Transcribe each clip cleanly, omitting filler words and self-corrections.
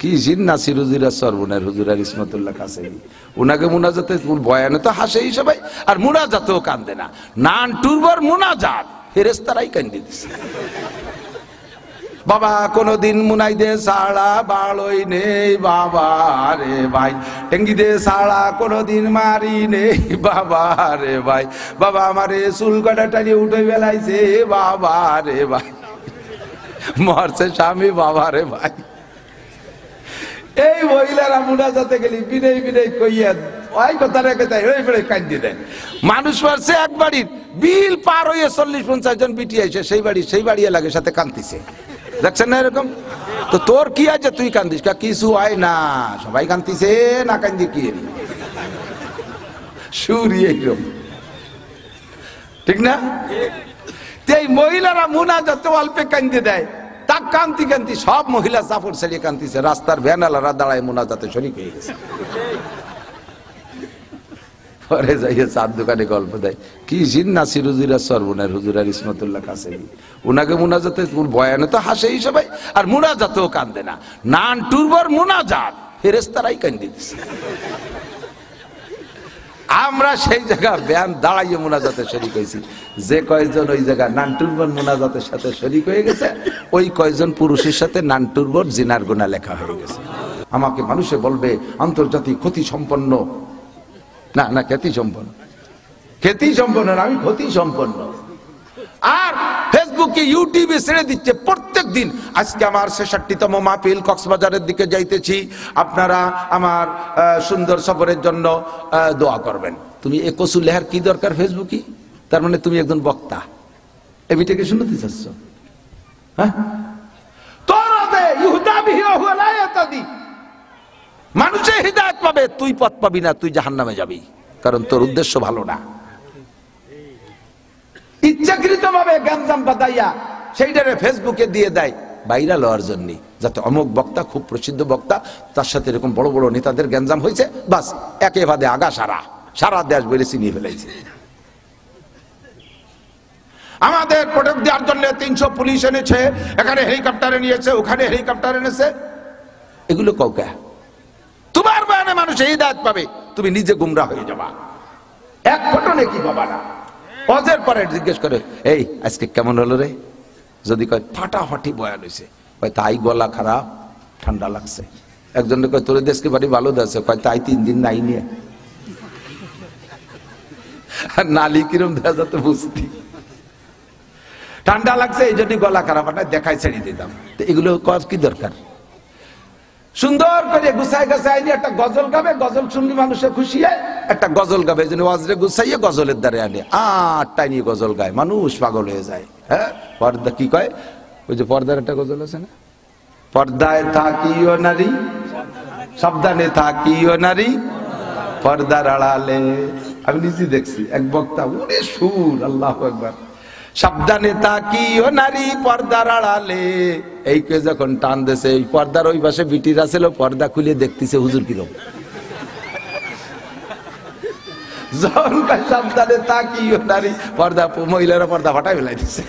কি নাসির হুজুর সরবনের হুজুর আর ইসমতুল্লাহ কাসেমি উনাকে মুনাজাতে বয়ানে তো হাসেই সবাই আর মুনাজাতেও কান্দে না। নান টুরবর মুনাজাত ফেরেশতারাই কান্দে দিছে। বাবা কোনদিন মুনাই দে সাড়া বাড়ই নেই বাবা রে ভাই, টেঙ্গি দে সাড়া কোনদিন মারি নেই বাবা রে ভাই, বাবা আমারে চুল কাটা টানিয়ে উঠে বেলাইছে বাবা রে ভাই, মরছে স্বামী বাবা রে ভাই। এই মহিলারা মুনাজাতে গেলি বিনয় বিনয় কইয়া ওই কথা রেখে দেয়, ওই বেড়ে কান্দি দেয়। মানুষ মারছে এক বাড়ির বিল পার হয়ে 40-50 জন বিটি আইছে, সেই বাড়ি লাগে সাথে কান্দিছে, দেখছেন না এরকম? তো তোর কি আছে তুই কান্দিস? কিছু হয় না, সবাই কান্দিছে না কান্দি কি সুরি এইরকম, ঠিক না? এই মহিলারা মুনাজাতে অল্পে কান্দি দেয়, তা কান্তি কান্তি সব মহিলা জাফর ছেড়িয়ে কান্দিছে, রাস্তার ভ্যানালারা দাঁড়ায় মুনাজাতে শরীক হয়ে গেছে। পরে যাইয়ে চার দোকানে গল্প দেয়, কি নাসির হুজুর সরবনের হুজুর আর ইসমতুল্লাহ কাসেমি উনাকে মুনাজাতে বয়ানে তো হাসেই সবাই আর মুনাজাতেও কান্দে না। নান টুরবর মুনাজাত ফেরেশতারাই কান্দে দিছে। আমরা সেই জায়গা ব্যান দাঁড়াইয়ে মুনাজাতে শরীক হয়েছি, যে কয়জন ওই জায়গা নানটুরবর মুনাজাতের সাথে শরীক হয়ে গেছে ওই কয়জন পুরুষের সাথে নানটুরবর জিনার গুনাহ লেখা হয়ে গেছে। আমাকে মানুষে বলবে আন্তর্জাতিক ক্ষতি সম্পন্ন, না না খ্যাতি সম্পন্ন না, আমি ক্ষতি সম্পন্ন। আর ফেসবুকে ইউটিউবে ছেড়ে দিচ্ছে প্রত্যেক দিন, আজকে আমার 66তম মাহফিল, কক্সবাজারের দিকে যাইতেছি, আপনারা আমার সুন্দর সফরের জন্য দোয়া করবেন। তুমি এ কসু লেহার কি দরকার ফেসবুকে? তার মানে তুমি একজন বক্তা, এ বিটাকে শুনতে চাচ্ছ? হ্যাঁ, মানুষের হিদায়াত পাবে, তুই পথ পাবি না, তুই জাহান্নামে যাবি, কারণ তোর উদ্দেশ্য ভালো না। ইচ্ছাকৃত ভাবে গ্যাঞ্জাম বাদাইয়া সেইটারে ফেসবুকে দিয়ে দেয় ভাইরাল হওয়ার জন্য, যাতে অমুক বক্তা খুব প্রসিদ্ধ বক্তা, তার সাথে এরকম বড় বড় নেতাদের গ্যাঞ্জাম হয়েছে, বাস একেবারে আগা সারা দেশ বলে চিনিয়ে ফেলাইছে। আমাদের প্রোটেক্ট দেওয়ার জন্য 300 পুলিশ এনেছে, এখানে হেলিকপ্টার নিয়েছে, ওখানে হেলিকপ্টার এনেছে, এগুলো কৌকা। তোমার বয়ানে মানুষ হিদায়াত পাবে, তুমি নিজে গুমরা হয়ে যাবা, এক ফটনে কি পাবা না। অজের পরে জিজ্ঞেস করে, এই আজকে কেমন হলো রে? যদি কয় ফাটাফাটি বয়ান হয়েছে, কয় তাই গলা খারাপ, ঠান্ডা লাগছে। একজন কয় তোর দেশকে বাড়ি ভালো আছে, কয় তাই 3 দিন নাই নিয়ে, আর নালি কিরম দেখা যাতে বুঝতি, ঠান্ডা লাগছে এই জন্য গলা খারাপ, দেখাই ছেড়ে দিতাম। তো এগুলো কর কি দরকার? সুন্দর করে গুছাই গাছাই নিয়ে একটা গজল গাবে, গজল শুনলি মানুষে খুশি হয়, একটা গজল গাবে, এই জন্য ওয়াজরে গুছাইয়ে গজলের দ্বারে আনে, আটটাই নিয়ে গজল গায়, মানুষ পাগল হয়ে যায়। হ্যাঁ, পর্দা কি কয়, ওই যে পর্দার একটা গজল আছে না, পর্দায় থাকিও নারী সাবধানে থাকিও নারী পর্দার আড়ালে। আমি নিজে দেখছি এক বক্তা, ওরে সুর, আল্লাহু আকবার, সাবধানে তাকিও নারী পর্দার আড়ালে। এই কে যখন টান দেছে, এই পর্দার ওই পাশে বিটিরা ছিল, পর্দা খুলে দেখতেছে হুজুর কিরম, যখন সাবধানে তাকিও নারী, পর্দা মহিলারা পর্দা ফাটাই ফেলাই দিচ্ছে।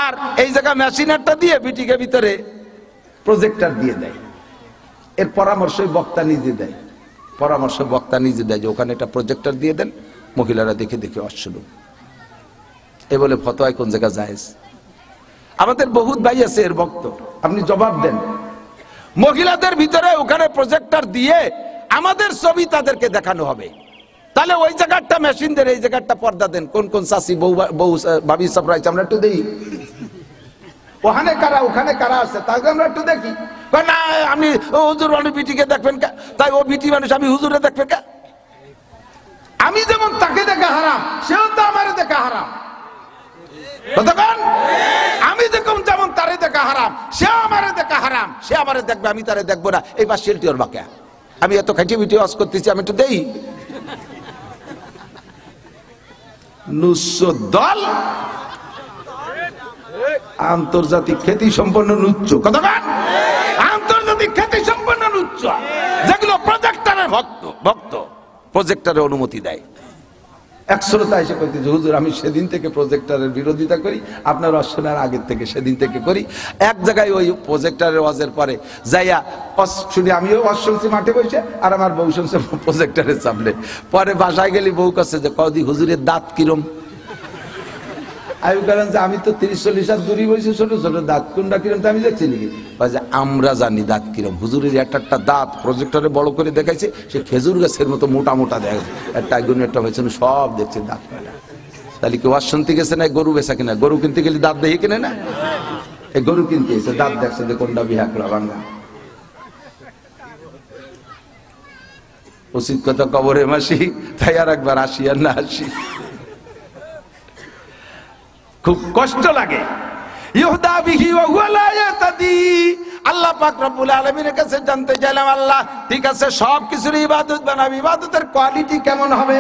আর এই জায়গা মেশিনারটা দিয়ে বিটিকে ভিতরে প্রজেক্টর দিয়ে দেয়, এর পরামর্শ বক্তা নিজে দেয়, যে ওখানে একটা প্রজেক্টর দিয়ে দেন, মহিলারা দেখে দেখে অশ্লীল। এ বলে ফতোয়ায় কোন জায়গা জায়েজ? আমাদের বহুত ভাই আছে এর ভক্ত, আপনি জবাব দেন। মহিলাদের ভিতরে ওখানে প্রজেক্টর দিয়ে আমাদের ছবি তাদেরকে দেখানো হবে, তাহলে ওই জায়গাটা মেশিন দেন, এই জায়গাটা পর্দা দেন। কোন কোন চাষি বউ ভাবি সব রাইছে, আমরা একটু দেখি ওখানে কারা আছে, তাকে আমরা একটু দেখি। না আমি হুজুর মানুষ বিটিকে দেখবেন কে, তাই ও বিটি মানুষ আমি হুজুরে দেখবেন কে? আমি যেমন তাকে দেখা হারাম, সেও তো আমারে দেখা হারাম। আমি যেমন তারে দেখা হারাম, সেও আমারে দেখা হারাম। সে আমারে দেখবে, আমি তারে দেখবো না, এই পার্সিয়ালিটি ওর বাকি। আমি এত খাইটি ভিডিও ওয়াজ করতেছি, আমি একটু দেই। দল আন্তর্জাতিক খ্যাতি সম্পন্ন নুচ্চ, আন্তর্জাতিক খ্যাতি সম্পন্ন নুচ্চ, যেগুলো প্রজেক্টরের ভক্ত প্রজেক্টরের অনুমতি দেয়। এক শ্রোতা এসে কইতেছে, হুজুর আমি সেদিন থেকে প্রজেক্টরের বিরোধিতা করি, আপনার ওয়াজ শোনার আগের থেকে সেদিন থেকে করি। এক জায়গায় ওই প্রজেক্টরের ওয়াজের পরে যাইয়া শুনি, আমিও ওয়াজ শুনছি মাঠে বসে, আর আমার বউ শুনছে প্রজেক্টরের সামনে। পরে বাসায় গেলি বউ কাছে যে কদি হুজুরের দাঁত কিরম। আমি বললাম যে আমি তো 30-40 হাত দূরে বসে, ছোট ছোট দাঁত, কোনটা কিরম তো আমি দেখছি নাকি? আমরা জানি দাঁত কিরম। হুজুরের একটা দাঁত প্রজেক্টরে বড় করে দেখাইছে, সে খেজুর গাছের মতো মোটা মোটা দেখা, একটা গুণ একটা হয়েছে, সব দেখছে দাঁত। তাহলে কি ওয়াজ শুনতে গেছে না গরু বেচা কিনা? গরু কিনতে গেলে দাঁত দেখে কিনে না? এই গরু কিনতে এসে দাঁত দেখছে যে কোনটা বিহা করা ভাঙ্গা। উচিত কথা কবরে মাসি, তাই আর একবার আসি আর না আসি। খুব কষ্ট লাগে। ইউহদা বিহি ওয়া হুয়া লা ইয়াতাদি। আল্লাহ পাক রব্বুল আলামিনের কাছে জানতে চাইলাম, আল্লাহ ঠিক আছে সব কিছুর ইবাদত বানাবি, ইবাদতের কোয়ালিটি কেমন হবে,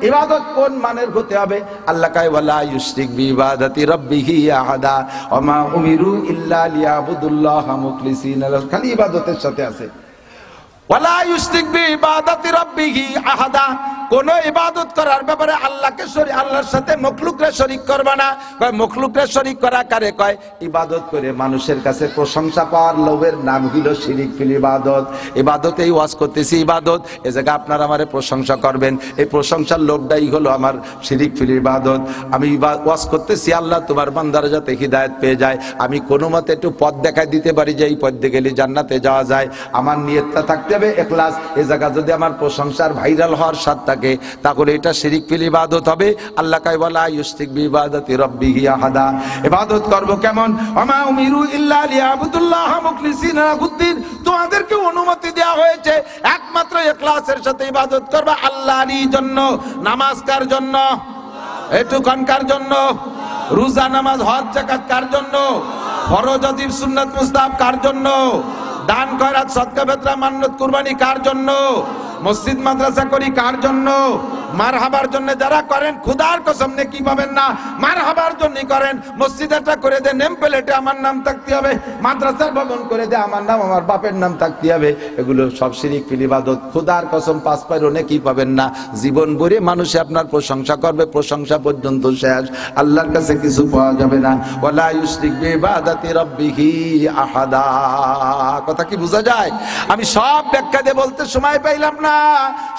ইবাদত কোন মানের হতে হবে? আল্লাহ কয় ওয়ালা ইউশরিক বিইবাদাতি রাব্বিহি আহাদা ওয়া মা উমিরু ইল্লা লিয়াবুদুল্লাহা মুখলিসিনা লাহু। খালি ইবাদতের সাথে আছে ওয়ালা ইউশরিক বিইবাদাতি রাব্বিহি আহাদা। কোন ইবাদত করার ব্যাপারে আল্লাহকে আল্লাহর সাথে মখলুকরে শরীক করবে না। কয় মখলুকরে শরীক করা কারে কয়? ইবাদত করে মানুষের কাছে প্রশংসা পাওয়ার লোভের নাম হইল শিরিক ফিল ইবাদত। ইবাদতে ওয়াজ করতেছি ইবাদত, এ জায়গা আপনারা আমারে প্রশংসা করবেন, এই প্রশংসার লোভটাই হলো আমার শিরিক ফিল ইবাদত। আমি ওয়াজ করতেছি আল্লাহ তোমার বান্দারা যাতে হিদায়াত পেয়ে যায়, আমি কোনো মতে একটু পথ দেখাই দিতে পারি যে এই পথ দিয়ে গেলে জান্নাতে যাওয়া যায়, আমার নিয়তটা থাকতে হবে ইখলাস। এই জায়গা যদি আমার প্রশংসার ভাইরাল হওয়ার স্বাদ থাকে, তাহলে এটা শিরিক ফিল ইবাদত হবে। আল্লাহ কয় ওয়ালা ইউশরিক বিইবাদাতি রাব্বিহি আহাদা। ইবাদত করব কেমন? ওয়ামা উমিরু ইল্লা লিয়াবুদুল্লাহা মুখলিসিনা লাহুদ্দিন। তোমাদেরকে অনুমতি দেওয়া হয়েছে একমাত্র ইখলাসের সাথে ইবাদত করবে আল্লাহরই জন্য। নামাজ কার জন্য? একটু কার জন্য? রোজা নামাজ হজ যাকাত কার জন্য? ফরজ ওয়াজিব সুন্নাত মুস্তাহাব কার জন্য? দান খয়রাত সদকা ফিতরা মান্নত কুরবানি কার জন্য? মসজিদ মাদ্রাসা করি কার জন্য? মারহাবার জন্য যারা করেন খোদার কসম নেকি পাবেন না, মারহাবার জন্য করেন। মসজিদটা করে দে নেম প্লেটে আমার নাম থাকতে হবে, মাদ্রাসার ভবন করে দে আমার নাম আমার বাপের নাম থাকতে হবে, এগুলো সব শিরিক ফিল ইবাদত। খোদার কসম 5 পায়ের নেকি পাবেন না। জীবন ভরে মানুষে আপনার প্রশংসা করবে, প্রশংসা পর্যন্ত শেষ, আল্লাহর কাছে কিছু পাওয়া যাবে না। ওয়ালা ইউশরিক বিইবাদাতি রাব্বিহি আহাদা। কথা কি বোঝা যায়? আমি সব ব্যাখ্যা দিয়ে বলতে সময় পাইলাম না,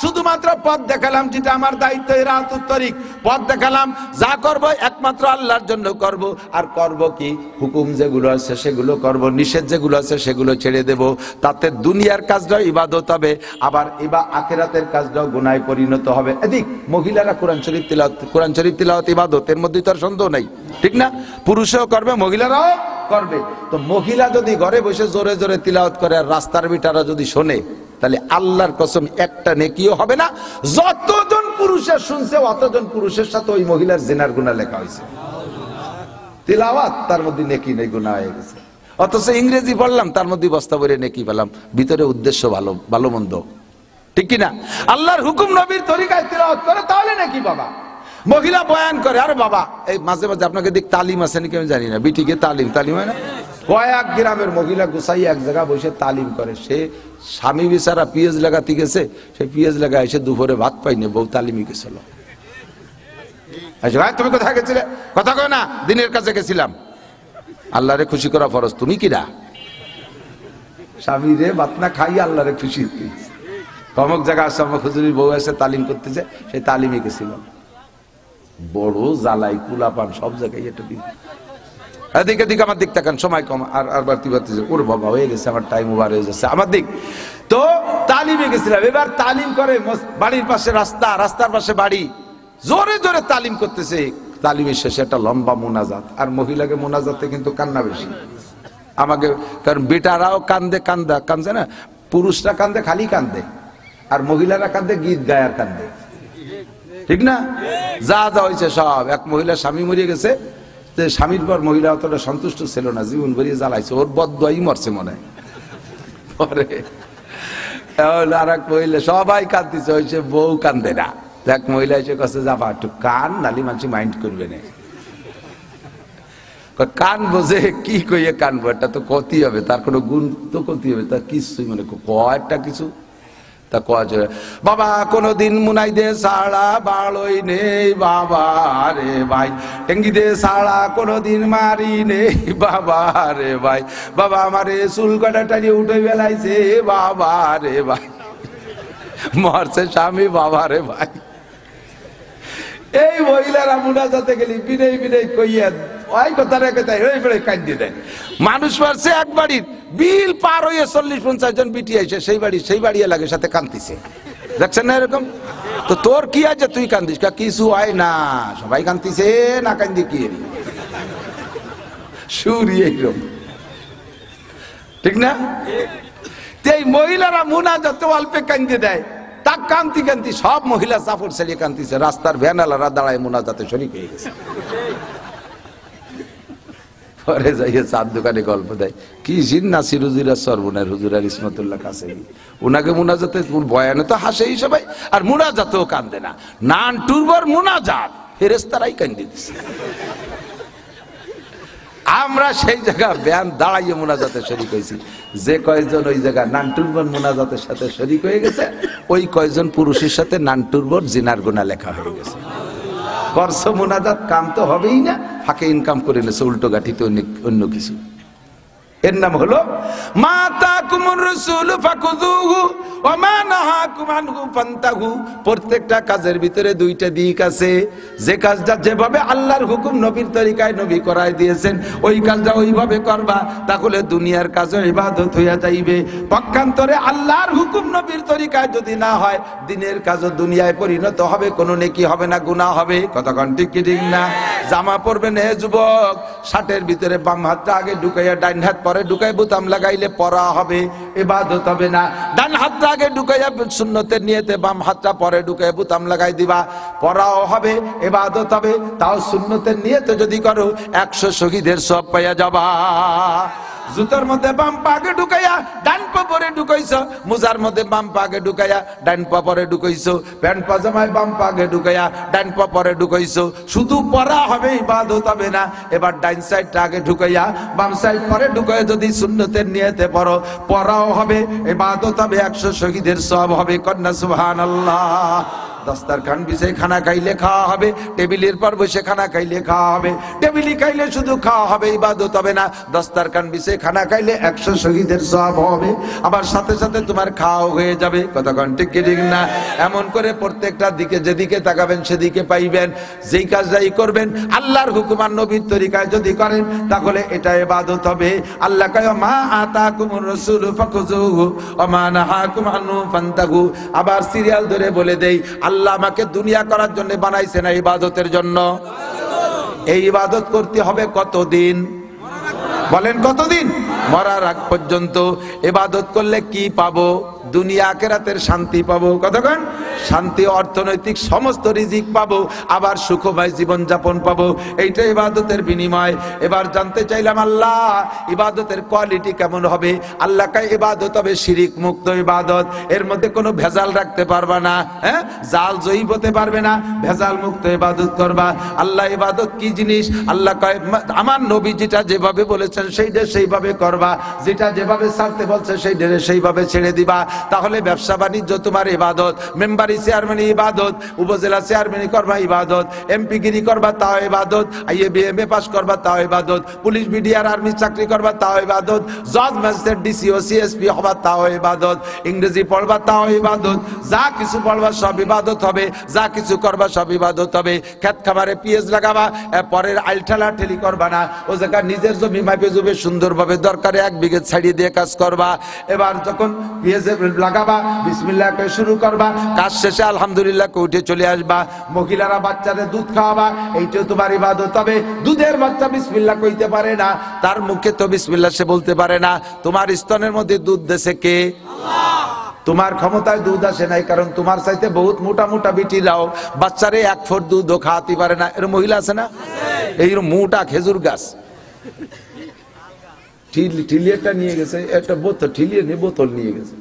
শুধুমাত্র পথ দেখালাম, যেটা আমার দায়িত্ব রাত উত্তরিক পথ দেখালাম। যা করব একমাত্র আল্লাহর জন্য করব। আর করব কি? হুকুম যেগুলো আছে সেগুলো করব, নিষেধ যেগুলো আছে সেগুলো ছেড়ে দেব। তাতে দুনিয়ার কাজটাও ইবাদত হবে, আবার আখিরাতের কাজটাও গুনাহে পরিণত হবে। এদিক মহিলারা কোরআন শরীফ তিলাওয়াত ইবাদত, এর মধ্যে তো আর সন্দেহ নাই, ঠিক না? পুরুষও করবে, মহিলারাও করবে। তো মহিলা যদি ঘরে বসে জোরে জোরে তিলাওয়াত করে আর রাস্তার বিটারা যদি শোনে, তাহলে আল্লাহর কসম একটা নেকিও হবে না। যতজন পুরুষের শুনছে অতজন পুরুষের সাথে ওই মহিলার জিনার গুনাহ লেখা হয়েছে। তিলাওয়াত তার মধ্যে নেকি নেই, গুনাহ হয়ে গেছে। অথচ ইংরেজি পড়লাম, তার মধ্যে বস্তা ভরে নেকি পেলাম, ভিতরে উদ্দেশ্য ভালো, ভালো মন্দ, ঠিক কিনা? আল্লাহর হুকুম নবীর তরিকায় তিলাওয়াত করে তাহলে নাকি বাবা। মহিলা বয়ান করে, আরে বাবা এই মাঝে মাঝে আপনাকে দিক তালিম আছে নাকি আমি জানি না, বিটিকে তালিম হয় না, কয়েক গ্রামের মহিলা গুছাই এক জায়গা বসে তালিম করে। সে স্বামী বিচারা পিএজ লাগাতে গেছে, সে পিএজ লাগা এসে দুপুরে ভাত পাইনি, বউ তালিমে গেছিল। তুমি কোথায় গেছিলে? কথা কয় না, দিনের কাছে গেছিলাম। আল্লাহরে খুশি করা ফরজ, তুমি কিরা স্বামী রে ভাত না খাই আল্লাহরে খুশি। কমক জায়গা আছে আমার হুজুরির বউ এসে তালিম করতেছে, সেই তালিমে গেছিলাম। বড় জ্বালাই কুলাপান সব জায়গায় এটা দিন। এদিকে দিক আমার দিক তাকান, সময় কম, আর বাড়তি বাড়তেছে। ওর বাবা হয়ে গেছে, আমার টাইম ওভার হয়ে যাচ্ছে আমার দিক। তো তালিমে গেছিলাম, এবার তালিম করে বাড়ির পাশে রাস্তা, রাস্তার পাশে বাড়ি, জোরে জোরে তালিম করতেছে। তালিমের শেষে একটা লম্বা মোনাজাত, আর মহিলাকে মোনাজাতে কিন্তু কান্না বেশি আমাকে, কারণ বেটারাও কান্দে না, পুরুষরা কান্দে খালি কান্দে, আর মহিলারা কান্দে গীত গায় আর কান্দে, ঠিক না? যা যা হয়েছে সব। এক মহিলা স্বামী মরিয়ে গেছে, স্বামীর পর মহিলা অতটা সন্তুষ্ট ছিল না, জীবন ভরিয়ে জ্বালাইছে, ওর বদদোয়াই মরছে মনে হয়। পরে আর এক মহিলা, সবাই কাঁদতেছে, হয়েছে বউ কান্দে না। এক মহিলা এসে কাছে যাবা একটু কান, নালি মানুষ মাইন্ড করবে না। কান বোঝে কি কইয়ে কানবো, এটা তো ক্ষতি হবে, তার কোনো গুণ তো ক্ষতি হবে, তার কিছুই মনে কয়েকটা কিছু তা কয় বাবা কোনদিন মুনাই দে সাড়া বাড়ই নেই বাবা রে ভাই, টেঙ্গি দে সাড়া কোনদিন মারি নেই বাবা রে ভাই, বাবা আমারে চুল কাটা টানিয়ে উঠে বেলাইছে বাবা রে ভাই, মরছে স্বামী বাবা রে ভাই। এই মহিলারা মুনাজাতে গেলি বিনয় বিনয় কইয়া ওই কথা রেখে তাই ওই বেড়ে কাঁদিয়ে দেয়। মানুষ মারছে এক বাড়ির বিল পার হয়ে 40-50 জন বিটি আইছে, সেই বাড়ি লাগে সাথে কান্দিছে, দেখছেন না এরকম? তো তোর কি আছে তুই কান্দিস? কিছু হয় না, সবাই কান্দিছে না, কান্দি কি সুরি এইরকম, ঠিক না? এই মহিলারা মুনাজাতে অল্পে কান্দি দেয়, তা কান্তি কান্তি সব মহিলা চাপড় ছেড়ে কান্দিছে, রাস্তার ভ্যানালারা দাঁড়ায় মুনাজাতে শরীক হয়ে গেছে। পরে যাইয়ে চার দোকানে গল্প দেয়, কি নাসির হুজুরা সর্বনার হুজুরার ইসমতুল্লাহ কাছে ওনাকে মুনাজাতে বয়ানে তো হাসেই সবাই, আর মুনাজাতেও কান্দে না, নান টুরবর মুনাজাত ফেরেশতারাই কান্দি দিছে। আমরা সেই জায়গা ব্যান দাঁড়াইয়ে মুনাজাতে শরীক হয়েছি, যে কয়জন ওই জায়গা নানটুরবর মুনাজাতের সাথে শরীক হয়ে গেছে, ওই কয়জন পুরুষের সাথে নানটুরবর জিনার গুনাহ লেখা হয়ে গেছে। করছো মুনাজাত, কাম তো হবেই না, ফাঁকে ইনকাম করে নেছে উল্টো গাঠিতে অন্য কিছু। এর নাম হলো মা তাকুমুর রাসূল ফাকুযুহু ওয়া মা নাহাকুম আনহু ফান্তাহু। প্রত্যেকটা কাজের ভিতরে দুইটা দিক আছে, যে কাজটা যেভাবে আল্লাহর হুকুম নবীর তরিকায় নবী করায় দিয়েছেন ওই কাজটা ওইভাবে করবা, তাহলে দুনিয়ার কাজও ইবাদত হইয়া যাইবে। পক্ষান্তরে আল্লাহর হুকুম নবীর তরিকায় যদি না হয়, দিনের কাজও দুনিয়ায় পরিণত হবে, কোনো নেকি হবে না, গুনাহ হবে। কতক্ষণ ঠিক কি ঠিক না? জামা পরবেন হে যুবক, শার্টের ভিতরে বাম হাতটা আগে ঢুকাইয়া ডাইন হাত পরে ঢুকাই বোতাম লাগাইলে পরা হবে, ইবাদত হবে না। ডান হাতটা আগে ঢুকাইয়া সুন্নতের নিয়তে বাম হাতটা পরে ঢুকাই বোতাম লাগাই দিবা, পরাও হবে, ইবাদত হবে। তাও সুন্নতের নিয়তে যদি করো 100 শহীদের সওয়াব পাইয়া যাবা। জুতার মধ্যে বাম পাকে ঢুকাইয়া ডান পা পরে ঢুকাইছো, মোজার মধ্যে বাম পাকে ঢুকাইয়া ডান পা পরে ঢুকাইছো, প্যান্ট পাজামায় বাম পাকে ঢুকাইয়া ডান পা পরে ঢুকাইছো, শুধু পরা হবে, ইবাদত হবে না। এবার ডাইন সাইডটা আগে ঢুকাইয়া বাম সাইড পরে ঢুকাইয়া যদি সুন্নতের নিয়তে পড়ো, পরাও হবে, ইবাদত হবে, 100 শহীদের সওয়াব হবে। কন্যা সুবহানাল্লাহ। দস্তারখান বিছাই খানা খাইলে খাওয়া হবে, টেবিলের পর বসে খানা খাইলে খাওয়া হবে। টেবিলে খাইলে শুধু খাওয়া হবে, ইবাদত হবে না। দস্তারখান বিছাই খানা খাইলে 100 শহীদের সওয়াব হবে, আবার সাথে সাথে তোমার খাওয়া হয়ে যাবে। কতক্ষণ ঠিক কি ঠিক না? এমন করে প্রত্যেকটা দিকে যেদিকে তাকাবেন সেদিকে পাইবেন। যেই কাজটাই করবেন আল্লাহর হুকুম আর নবীর তরিকায় যদি করেন, তাহলে এটা ইবাদত হবে। আল্লাহ কয় মা আতাকুমুর রাসূলু ফাকুযুহু ওয়া মা নাহাকুম আনহু ফান্তাহু। আবার সিরিয়াল ধরে বলে দেই, আল্লাহ আমাকে দুনিয়া করার জন্য বানাইছে না, ইবাদতের জন্য। এই ইবাদত করতে হবে কতদিন? বলেন কতদিন? মরার আগ পর্যন্ত। ইবাদত করলে কি পাবো? দুনিয়া আখিরাতের শান্তি পাবো। কতক্ষণ? শান্তি, অর্থনৈতিক সমস্ত রিজিক পাবো, আবার সুখময় জীবন যাপন পাবো। এইটা ইবাদতের বিনিময়। এবার জানতে চাইলাম আল্লাহ ইবাদতের কোয়ালিটি কেমন হবে? আল্লাহ কয় ইবাদত হবে শিরিক মুক্ত ইবাদত, এর মধ্যে কোনো ভেজাল রাখতে পারবা না, হ্যাঁ, জাল জয়ী হতে পারবে না, ভেজাল মুক্ত ইবাদত করবা। আল্লাহ ইবাদত কি জিনিস? আল্লাহ কয় আমার নবী যেটা যেভাবে বলেছেন সেইটা সেইভাবে করবা, যেটা যেভাবে ছাড়তে বলছে সেইটা সেইভাবে ছেড়ে দিবা। তাহলে ব্যবসা বাণিজ্য তোমার ইবাদত, মেম্বারি চেয়ারম্যানি ইবাদত, উপজেলা চেয়ারম্যানি করবা ইবাদত, এমপি গিরি করবা তাও ইবাদত, IABMA পাস করবা তাও ইবাদত, পুলিশ বিডিআর আর্মি চাকরি করবা তাও ইবাদত, জজ ম্যাজিস্ট্রেট DCO CSP হবা তাও ইবাদত, ইংরেজি পড়বা তাও ইবাদত। যা কিছু পড়বা সব ইবাদত হবে, যা কিছু করবা সব ইবাদত হবে। খেত খামারে পিএস লাগাবা, পরের আইল ঠেলা ঠেলি করবা না, ও জায়গা নিজের জমি মাপে জুবে সুন্দরভাবে দরকারে 1 বিঘে ছাড়িয়ে দিয়ে কাজ করবা। এবার যখন পিএস লাগাবা বিসমিল্লাহ করে শুরু করবা, কাজ শেষে আলহামদুলিল্লাহ কে উঠে চলে আসবা। মহিলারা বাচ্চাদের দুধ খাওয়াবা, এইটাও তোমার ইবাদত হবে। দুধের বাচ্চা বিসমিল্লাহ কইতে পারে না, তার মুখে তো বিসমিল্লাহ সে বলতে পারে না। তোমার স্তনের মধ্যে দুধ দেছে কে? আল্লাহ। তোমার ক্ষমতায় দুধ আসে নাই, কারণ তোমার চাইতে বহুত মোটা মোটা বিটিরাও বাচ্চারে 1 ফুট দুধও খাওয়াতে পারে না। এর মহিলা আছে না? এইরকম মোটা খেজুর গাছ ঠিলিয়েটা নিয়ে গেছে, একটা বোতল ঠিলিয়ে নিয়ে বোতল নিয়ে গেছে।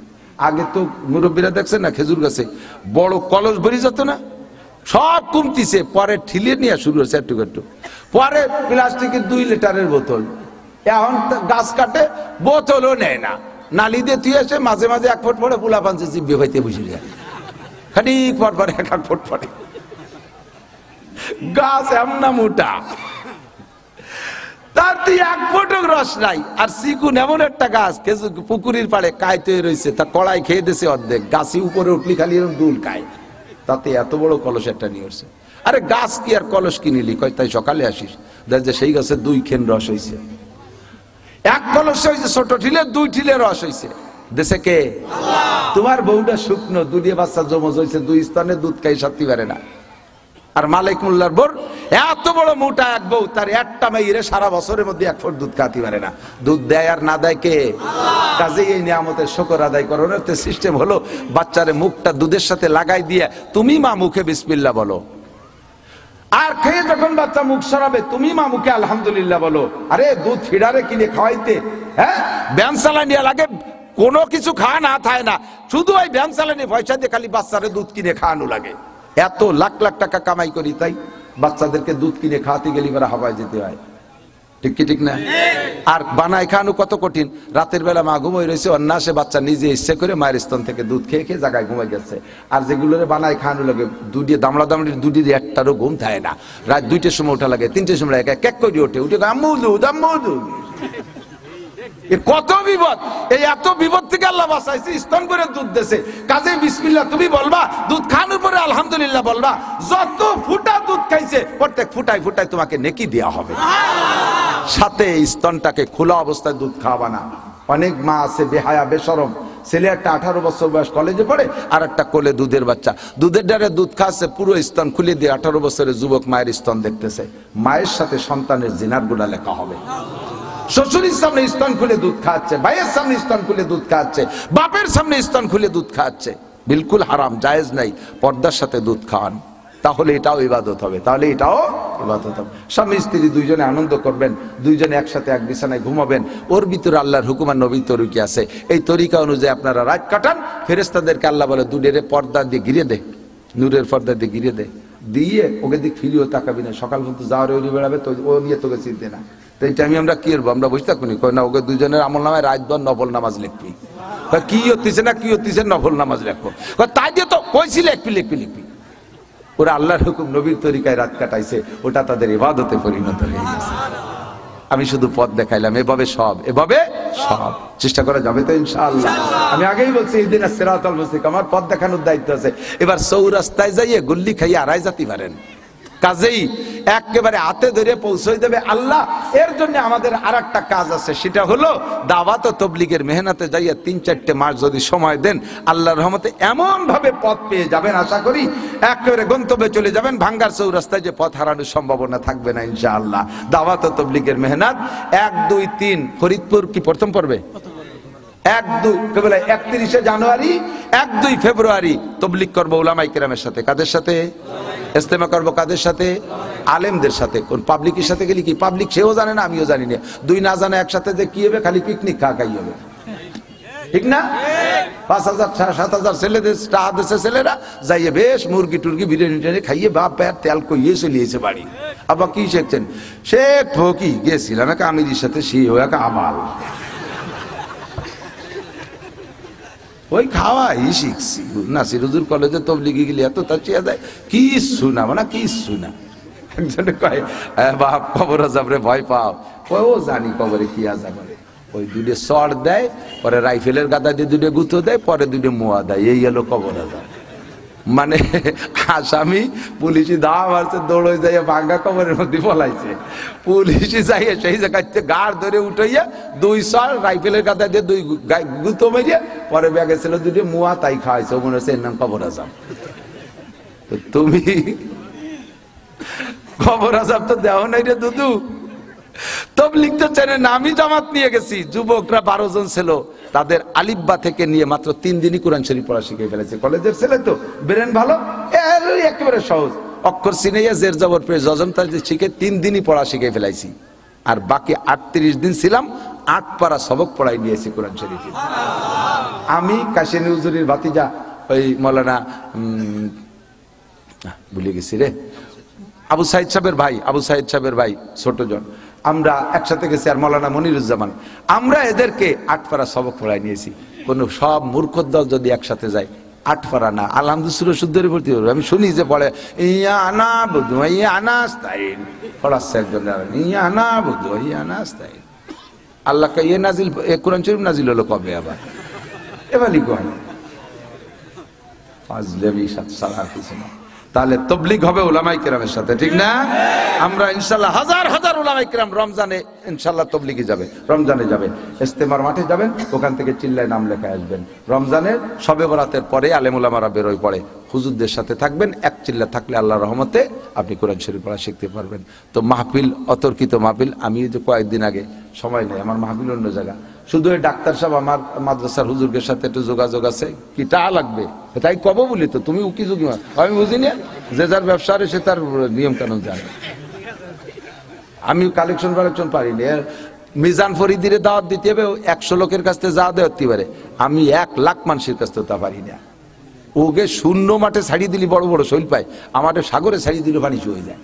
আগে তো মুরব্বীরা দেখছেন না খেজুর গাছে বড় কলস ভরি যেত না, সব কমতিছে, পরে ঠিলিয়ে নিয়ে শুরু হয়েছে একটু একটু, পরে প্লাস্টিকের 2 লিটারের বোতল। এখন গাছ কাটে বোতলও নেয় না, নালি দিয়ে তুই এসে মাঝে মাঝে 1 ফুট পরে পোলা পাঞ্চে জিব্বে ভাইতে বসে যায়, খানিক পর পরে 1 ফুট পরে। গাছ এমন মোটা, তার তুই 1 ফুট রস নাই। আর চিকুন এমন একটা গাছ, কিছু পুকুরির পাড়ে কাইতে রয়েছে, তা কড়াই খেয়ে দিয়েছে অর্ধেক, গাছি উপরে উঠলি খালি এরকম দুল খায়, তাতে এত বড় কলস একটা নিয়ে আসছে। আরে গাছ কি আর কলস কি নিলি? কয় তাই সকালে আসিস, দেখ যে সেই গাছে 2 খেন রস হয়েছে, 1 কলস হয়েছে ছোট ঠিলে, 2 ঠিলে রস হয়েছে। দেশে কে? তোমার বউটা শুকনো, 2 বাচ্চা জমজ হয়েছে, 2 স্তনে দুধ খাই সাথী পারে না। আর মালিক মোল্লার বোর এত বড় মোটা এক বউ, তার একটা মেয়েরে সারা বছরের মধ্যে 1 ফুট দুধ খাতে পারে না। দুধ দেয় আর না দেয় কে? কাজে এই নিয়ামতের শুকর আদায় করার সিস্টেম হলো বাচ্চারে মুখটা দুধের সাথে লাগাই দিয়ে তুমি মা মুখে বিসমিল্লাহ বলো, আর খেয়ে যখন বাচ্চা মুখ সরাবে তুমি মা মুখে আলহামদুলিল্লাহ বলো। আরে দুধ ফিডারে কিনে খাওয়াইতে হ্যাঁ ব্যান চালানি লাগে, কোনো কিছু খাওয়া না থাকে না, শুধু ওই ব্যান চালানি পয়সা দিয়ে খালি বাচ্চারে দুধ কিনে খাওয়ানো লাগে। এত লাখ লাখ টাকা কামাই করি, তাই বাচ্চাদেরকে দুধ কিনে খাওয়াতে গেলে এবার হাওয়ায় যেতে হয়, ঠিক কি ঠিক না? আর বানায় খাওয়ানো কত কঠিন। রাতের বেলা মা ঘুমাই রয়েছে, অন্যাসে বাচ্চা নিজে ইচ্ছে করে মায়ের স্তন থেকে দুধ খেয়ে খেয়ে জায়গায় ঘুমাই গেছে। আর যেগুলোরে বানায় খাওয়ানো লাগে দুধে দামড়া দামড়ির দুধের একটারও ঘুম থাকে না, রাত 2টের সময় ওঠা লাগে, 3টের সময় এক করে ওঠে, উঠে আম্মু দুধ আম্মু দুধ। কত বিপদ! এই এত বিপদ থেকে আল্লাহ বাঁচাইছে, স্তন করে দুধ দেছে। কাজে বিসমিল্লাহ তুমি বলবা, দুধ খাওয়ানোর পরে আলহামদুলিল্লাহ বলবা। যত ফুটা দুধ খাইছে প্রত্যেক ফুটায় ফুটায় তোমাকে নেকি দেওয়া হবে। সাথে স্তনটাকে খোলা অবস্থায় দুধ খাওয়াবা না। অনেক মা আছে বেহায়া বেশরম, ছেলে একটা 18 বছর বয়স কলেজে পড়ে, আর একটা কোলে দুধের বাচ্চা, দুধের ডারে দুধ খাচ্ছে, পুরো স্তন খুলে দিয়ে 18 বছরের যুবক মায়ের স্তন দেখতেছে। মায়ের সাথে সন্তানের জিনার গুনাহ লেখা হবে। শ্বশুরের সামনে স্তন খুলে দুধ খাচ্ছে, ভাইয়ের সামনে স্তন খুলে দুধ খাচ্ছে, বাপের সামনে স্তন খুলে দুধ খাচ্ছে, বিলকুল হারাম, জায়েজ নাই। পর্দার সাথে দুধ খাওয়ান, তাহলে এটাও ইবাদত হবে, তাহলে এটাও ইবাদত হবে। স্বামী স্ত্রী দুইজনে আনন্দ করবেন, দুইজনে একসাথে এক বিছানায় ঘুমাবেন, ওর ভিতরে আল্লাহর হুকুম আর নবীর তরিকা আছে। এই তরিকা অনুযায়ী আপনারা রাত কাটান। ফেরেশতাদেরকে আল্লাহ বলে দুধের পর্দা দিয়ে ঘিরে দে, নূরের পর্দা দিয়ে ঘিরে দে, দিয়ে ওকে দিক ফিরিও তাকাবি না, সকাল পর্যন্ত যাওয়ার ওই বেড়াবে তো ও নিয়ে তোকে চিনতে না। তো এই টাইমে আমরা কি করবো? আমরা বসে থাকুনি, কই না ওকে দুজনের আমল নামায় রাতভর নফল নামাজ লিখবি। কি হতিছে না কি হতিছে, নফল নামাজ লিখবো। তাই দিয়ে তো কইছি লিখবি লিখবি লিখবি। ওরা আল্লাহর হুকুম নবীর তরিকায় রাত কাটাইছে, ওটা তাদের ইবাদতে পরিণত হয়ে গেছে। আমি শুধু পথ দেখাইলাম, এভাবে সব চেষ্টা করা যাবে তো ইনশাআল্লাহ। আমি আগেই বলছি ইহদিনা সিরাতাল মুস্তাকিম, আমার পথ দেখানোর দায়িত্ব আছে। এবার চৌরাস্তায় যাইয়ে গুল্লি খাইয়ে আড়াই যেতে পারেন, কাজেই একেবারে হাতে ধরে পৌঁছে দেবে আল্লাহ। এর জন্য আমাদের আরেকটা কাজ আছে, সেটা হলো দাওয়াত ও তাবলীগের মেহনতে যাইয়া 3-4 মাস যদি সময় দেন, আল্লাহর রহমতে এমন ভাবে পথ পেয়ে যাবেন, আশা করি একেবারে গন্তব্যে চলে যাবেন। ভাঙ্গার চৌরাস্তায় যে পথ হারানোর সম্ভাবনা থাকবে না ইনশাআল্লাহ। দাওয়াত ও তাবলীগের মেহনত 1, 2, 3 ফরিদপুর কি প্রথম পর্বে 1, 2 কেবল 31 জানুয়ারি 1, 2 ফেব্রুয়ারি তাবলীগ করব উলামায়ে কেরামের সাথে। কাদের সাথে? ইজতেমা করব কাদের সাথে? আলেমদের সাথে। কোন পাবলিকের সাথে গেলে কি পাবলিক সেও জানে না, আমিও জানি না, 2 না জানে একসাথে যে কি হবে, খালি পিকনিক খাই হবে, ঠিক না? 5,000 7,000 ছেলেদের ছেলেরা যাইয়ে বেশ মুরগি টুরগি বিরিয়ানি টিরিয়ানি খাইয়ে বাপ পেয়ার তেল কইয়ে চলিয়েছে বাড়ি। আবার কি শিখছেন? সে ফকি গেছিলাম এক আমিরির সাথে, সে এক আবাল, ওই খাওয়াই শিখছি। নাসির হুজুর কলেজে তবলিগি গেলে এত তাচিয়া যায়, কি শুনা মানে কি শুনা। একজনে কয় বাপ কবর আযাবরে ভয় পাও, ও জানি কবরে কি আযাব করে। ওই 2 শট দেয়, পরে রাইফেলের গাদা দিয়ে 2 গুঁতো দেয়, পরে 2 মোয়া দেয়, এই হলো কবর আযাব। মানে আসামি পুলিশি দাওয়া মারছে, দৌড়ে যাইয়া ভাঙ্গা কবরের মধ্যে পলাইছে। পুলিশি যাইয়া সেই জায়গাতে গাড় ধরে উঠাইয়া 2 শট রাইফেলের গাদা দিয়ে 2 গুঁতো মেরিয়া, পরে ব্যাগে ছিল 2 মোয়া, তাই খাওয়াইছে। মনে হচ্ছে এর নাম কবর আযাব। তো তুমি কবর আযাব তো দেও নাই রে দুদু। তাবলীগ তো চেনে না। আমি জামাত নিয়ে গেছি, যুবকরা 12 জন ছিল, তাদের আলিফবা থেকে নিয়ে মাত্র 3 দিনই কোরআন শরীফ পড়া শিখে ফেলেছে। কলেজের ছেলে তো, ব্রেন ভালো, একেবারে সহজ, অক্ষর চিনাইয়া জের জবর পেয়ে জজম তার শিখে 3 দিনই পড়া শিখে ফেলাইছি। আর বাকি 38 দিন ছিলাম, 8 পারা সবক পড়াই নিয়েছি কোরআন শরীফ। আমি কাশিনী হুজুরের ভাতিজা ওই মৌলানা ভুলে গেছি রে, আবু সাইদ সাহেবের ভাই ছোট জন, আমরা একসাথে গেছি আর মৌলানা মনিরুজ্জামান, আমরা এদেরকে 8 পারা সবক পড়াই নিয়েছি। কোন সব মূর্খর দল যদি একসাথে যায় 8 পারা না আলহামদুলিল্লাহ শুদ্ধরে পড়তে পারবে। আমি শুনি যে পড়ে ইয়া আনা বুদু ইয়া আনাস্তাইন, পড়াচ্ছে একজন ইয়া আনা বুদু ইয়া আনাস্তাইন। আল্লাহকে ইয়ে নাজিল, কোরআন শরীফ নাজিল হলো কবে আবার? এবারই কোন ফাজলেবি সাত কিছু না। তাহলে তবলিগ হবে উলামায়ে কেরামের সাথে, ঠিক না? আমরা ইনশাআল্লাহ হাজার হাজার উলামায়ে কেরাম রমজানে ইনশাআল্লাহ তবলিগে যাবে, রমজানে যাবে, ইস্তেমার মাঠে যাবেন, ওখান থেকে চিল্লায় নাম লেখা আসবেন। রমজানের শবে বরাতের পরে আলেম উলামারা বেরোয় পড়ে, হুজুরদের সাথে থাকবেন। এক চিল্লা থাকলে আল্লাহর রহমতে আপনি কোরআন শরীফ পড়া শিখতে পারবেন। তো মাহফিল, অতর্কিত মাহফিল, আমি যে কয়েকদিন আগে, সময় নেই আমার, মাহফিল অন্য জায়গা, শুধু ওই ডাক্তার সাহেব আমার মাদ্রাসার হুজুরের সাথে একটু যোগাযোগ আছে, কি টা লাগবে তাই কব বলি, তো তুমি উকি ঝুঁকি আমি বুঝি না, যে যার ব্যবসা সে তার নিয়ম কানুন জানে। আমি কালেকশন পারি না। মিজান ফরিদিরে দাওয়াত দিতে হবে, 100 লোকের কাছ থেকে যা দেওয়া পারে, আমি 1 লাখ মানুষের কাছ থেকে তা পারি না। ওকে শূন্য মাঠে ছাড়িয়ে দিলি বড় বড় শৈল পায়, আমার সাগরে ছাড়িয়ে দিলে পানি চলে যায়,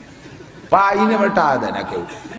পাই না, আমার টাকা দেয় না কেউ।